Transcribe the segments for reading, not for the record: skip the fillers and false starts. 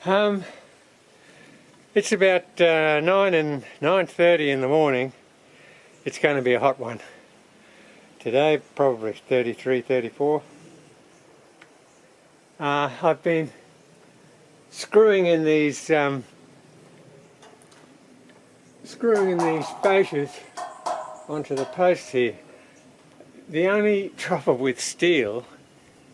Um, it's about 9:30 in the morning. It's going to be a hot one. Today, probably 33, 34. I've been screwing in these fascias onto the posts here. The only trouble with steel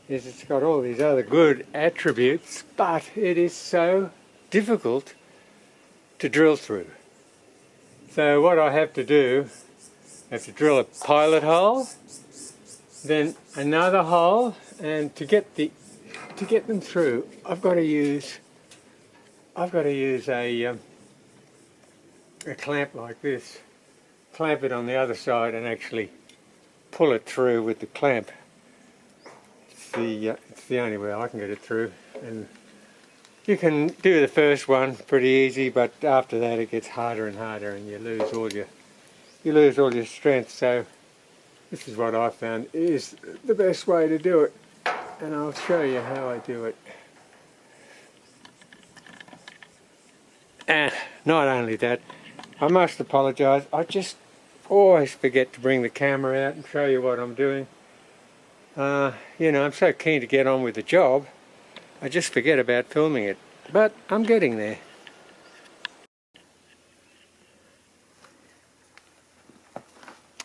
is it's got all these other good attributes, but it is so difficult to drill through. So what I have to do, I have to drill a pilot hole, then another hole, and to get them through, I've got to use a clamp like this, clamp it on the other side, and actually pull it through with the clamp. It's the only way I can get it through, and you can do the first one pretty easy, but after that it gets harder and harder, and you lose all your strength. So this is what I found is the best way to do it, and I'll show you how I do it. And not only that, I must apologise, I just always forget to bring the camera out and show you what I'm doing. You know, I'm so keen to get on with the job, I just forget about filming it, but I'm getting there.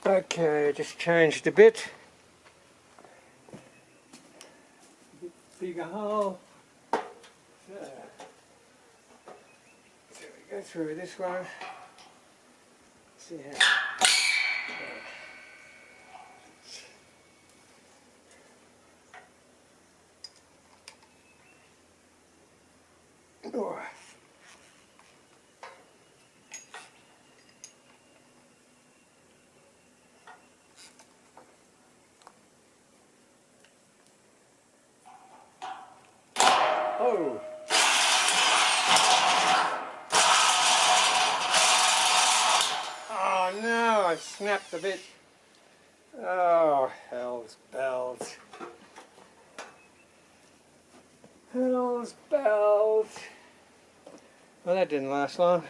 Okay, I just changed a bit. Bigger hole. So we go through this one. See how. Oh. Oh. Oh no, I snapped a bit. Oh, hell's bells. Hell's bells. Well, that didn't last long.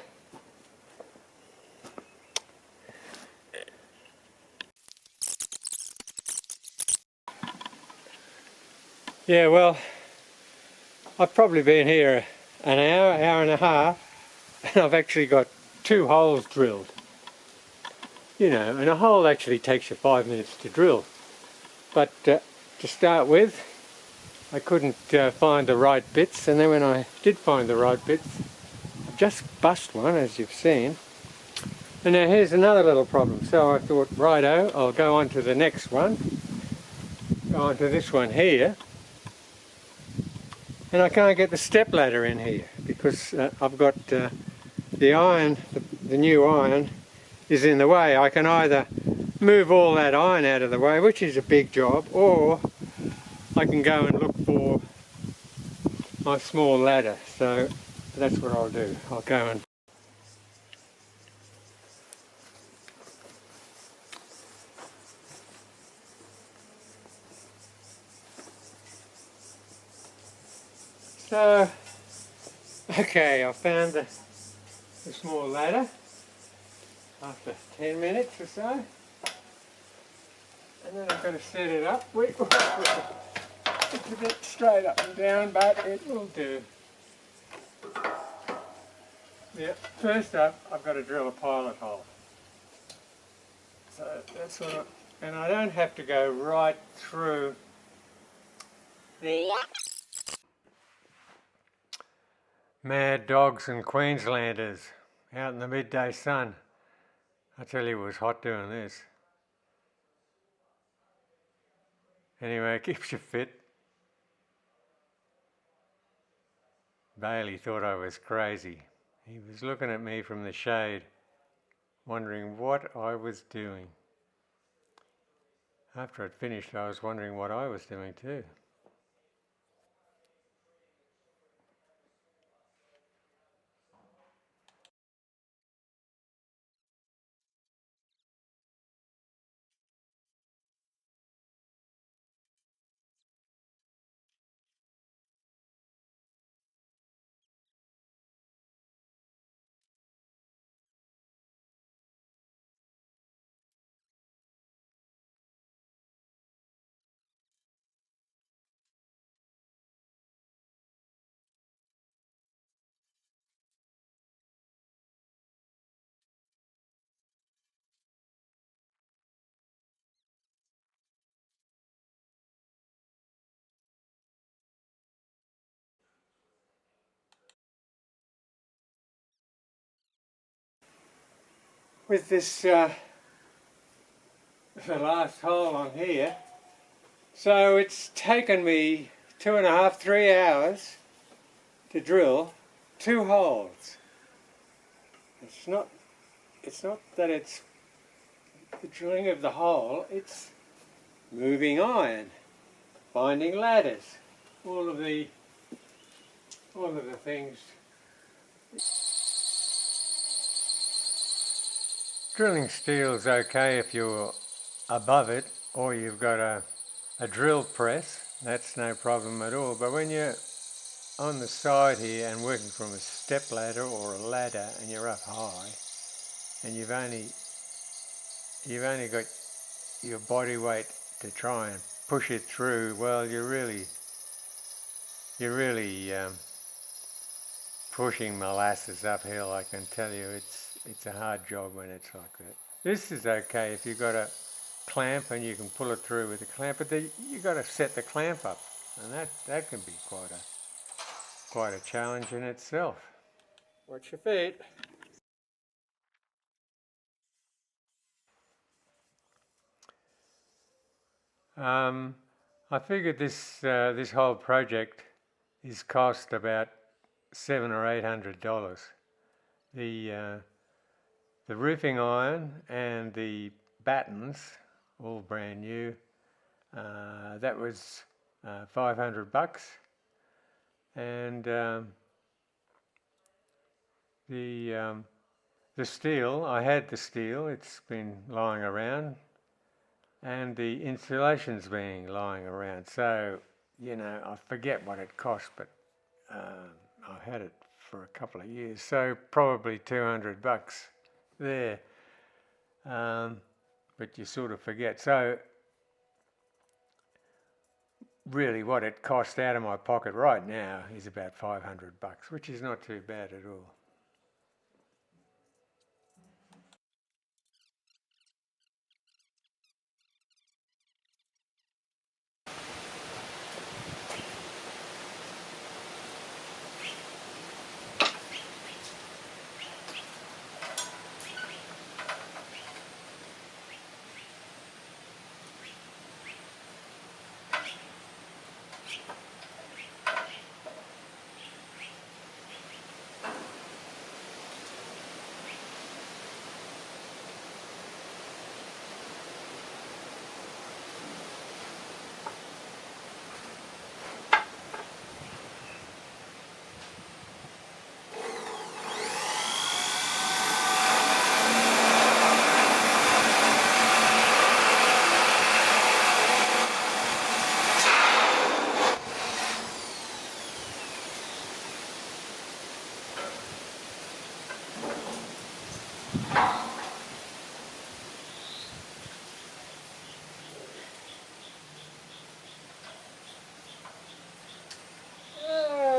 Yeah, well, I've probably been here an hour and a half, and I've actually got 2 holes drilled. You know, and a hole actually takes you 5 minutes to drill. But to start with, I couldn't find the right bits, and then when I did find the right bits, I just bust one, as you've seen. And now here's another little problem. So I thought, righto, I'll go on to the next one. Go on to this one here. And I can't get the step ladder in here because I've got the iron, the new iron is in the way. I can either move all that iron out of the way, which is a big job, or I can go and look for my small ladder. So that's what I'll do. I'll go and okay, I found the small ladder after 10 minutes or so, and then I'm going to set it up. It's a bit straight up and down, but it will do. Yeah, first up I've got to drill a pilot hole. So that's what and I don't have to go right through the mad dogs and Queenslanders out in the midday sun. I tell you, it was hot doing this. Anyway, it keeps you fit. Bailey thought I was crazy. He was looking at me from the shade, wondering what I was doing. After I'd finished, I was wondering what I was doing too. with this the last hole on here. So it's taken me 2.5, 3 hours to drill 2 holes. It's not that it's the drilling of the hole, it's moving iron, finding ladders, all of the things. Drilling steel's okay if you're above it or you've got a drill press, that's no problem at all. But when you're on the side here and working from a step ladder or a ladder and you're up high and you've only got your body weight to try and push it through, well, you're really pushing molasses uphill. I can tell you, it's a hard job when it's like that. This is okay if you've got a clamp and you can pull it through with a clamp, but you've got to set the clamp up, and that can be quite a challenge in itself. Watch your feet. I figured this whole project is cost about $700 or $800. The roofing iron and the battens, all brand new, that was $500, and the steel, I had the steel, it's been lying around, and the insulation's been lying around, so you know, I forget what it cost, but I've had it for a couple of years, so probably $200 there, but you sort of forget. So really what it cost out of my pocket right now is about $500, which is not too bad at all.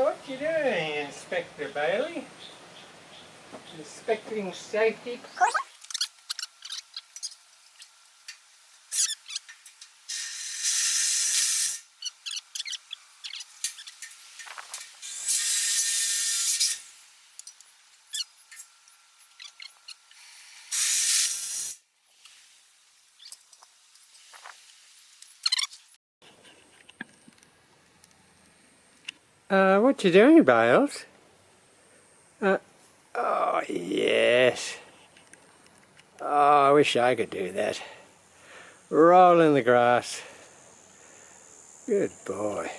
What you doing, Inspector Bailey? Inspecting safety. What you doing, Bales? Oh, yes. Oh, I wish I could do that. Roll in the grass. Good boy.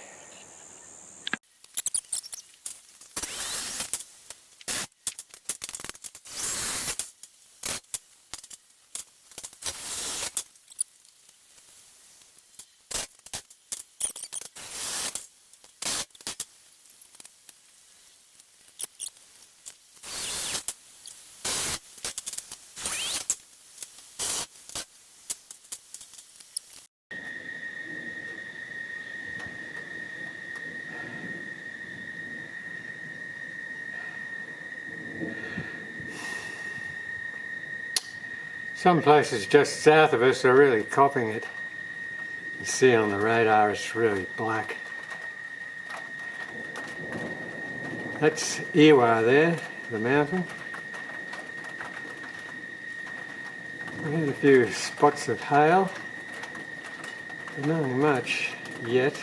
Some places just south of us are really copping it. You see on the radar it's really black. That's Ewa there, the mountain. I had a few spots of hail, but nothing much yet.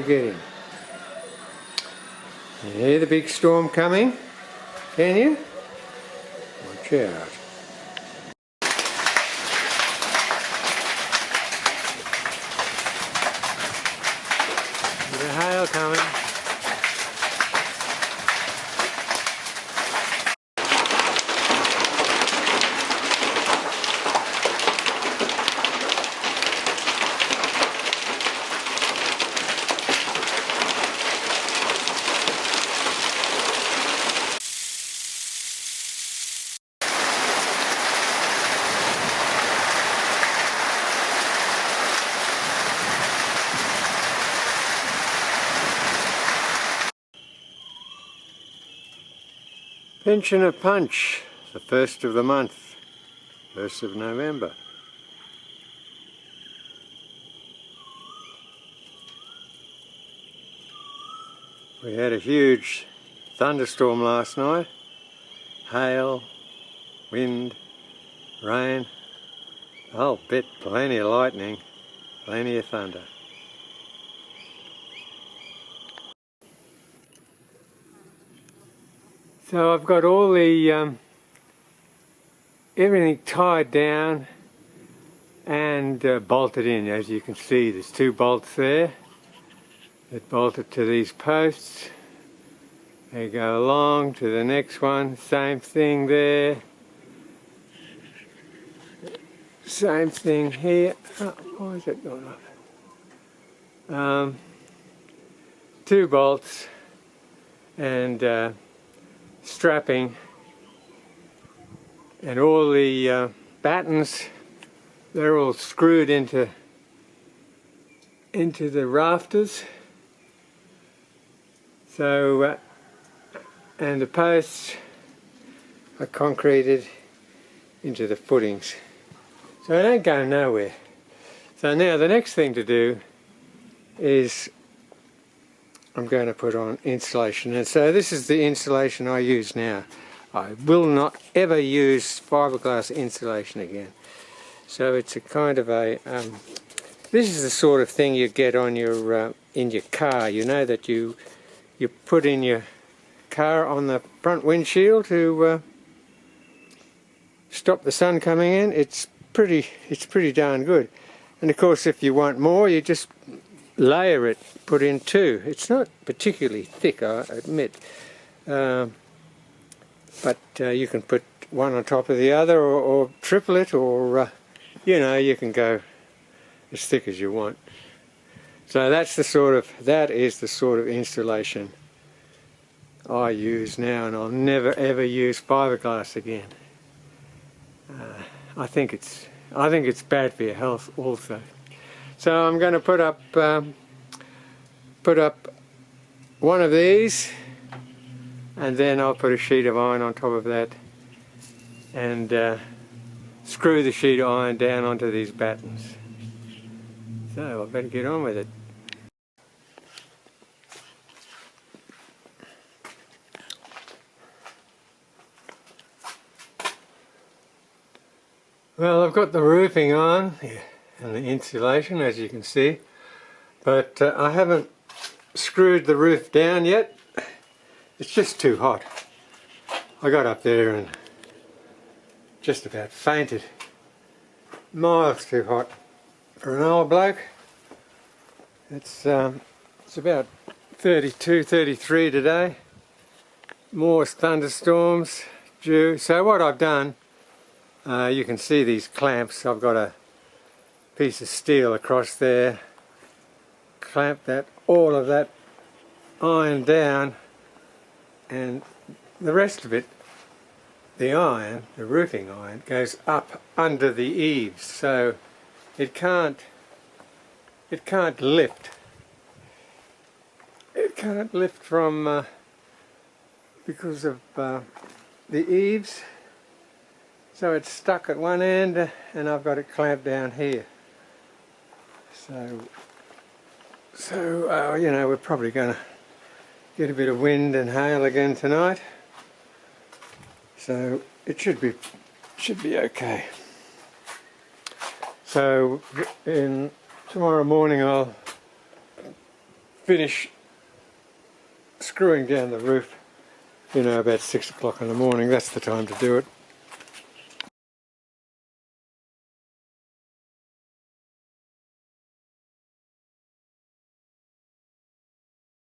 Getting. You hear the big storm coming? Can you? Watch out. The hail coming. Pensioner punch, the first of the month, 1st of November. We had a huge thunderstorm last night, hail, wind, rain, the whole bit, plenty of lightning, plenty of thunder. So I've got all the everything tied down and bolted in. As you can see, there's 2 bolts there that bolted to these posts. They go along to the next one, same thing there, same thing here. Oh, why is it going up? 2 bolts and strapping, and all the battens, they're all screwed into the rafters. So and the posts are concreted into the footings, so they don't go nowhere. So now the next thing to do is I'm going to put on insulation, and so this is the insulation I use now. I will not ever use fiberglass insulation again. So it's a kind of a this is the sort of thing you get on your in your car. You know, that you put in your car on the front windshield to stop the sun coming in. It's pretty darn good. And of course, if you want more, you just layer it, put in 2. It's not particularly thick, I admit, but you can put one on top of the other, or triple it, or you know, you can go as thick as you want. So that is the sort of insulation I use now, and I'll never ever use fiberglass again. I think it's bad for your health also. So I'm going to put up one of these, and then I'll put a sheet of iron on top of that, and screw the sheet of iron down onto these battens. So I better get on with it. Well, I've got the roofing on and the insulation, as you can see, but I haven't screwed the roof down yet. It's just too hot. I got up there and just about fainted. Miles too hot for an old bloke. It's about 32, 33 today. More thunderstorms due. So what I've done, you can see these clamps. I've got a piece of steel across there, clamp all of that iron down, and the rest of it, the iron, the roofing iron, goes up under the eaves, so it can't lift. It can't lift from because of the eaves, so it's stuck at one end, and I've got it clamped down here. So you know, we're probably going to get a bit of wind and hail again tonight. So it should be okay. So tomorrow morning I'll finish screwing down the roof, you know, about 6 o'clock in the morning. That's the time to do it.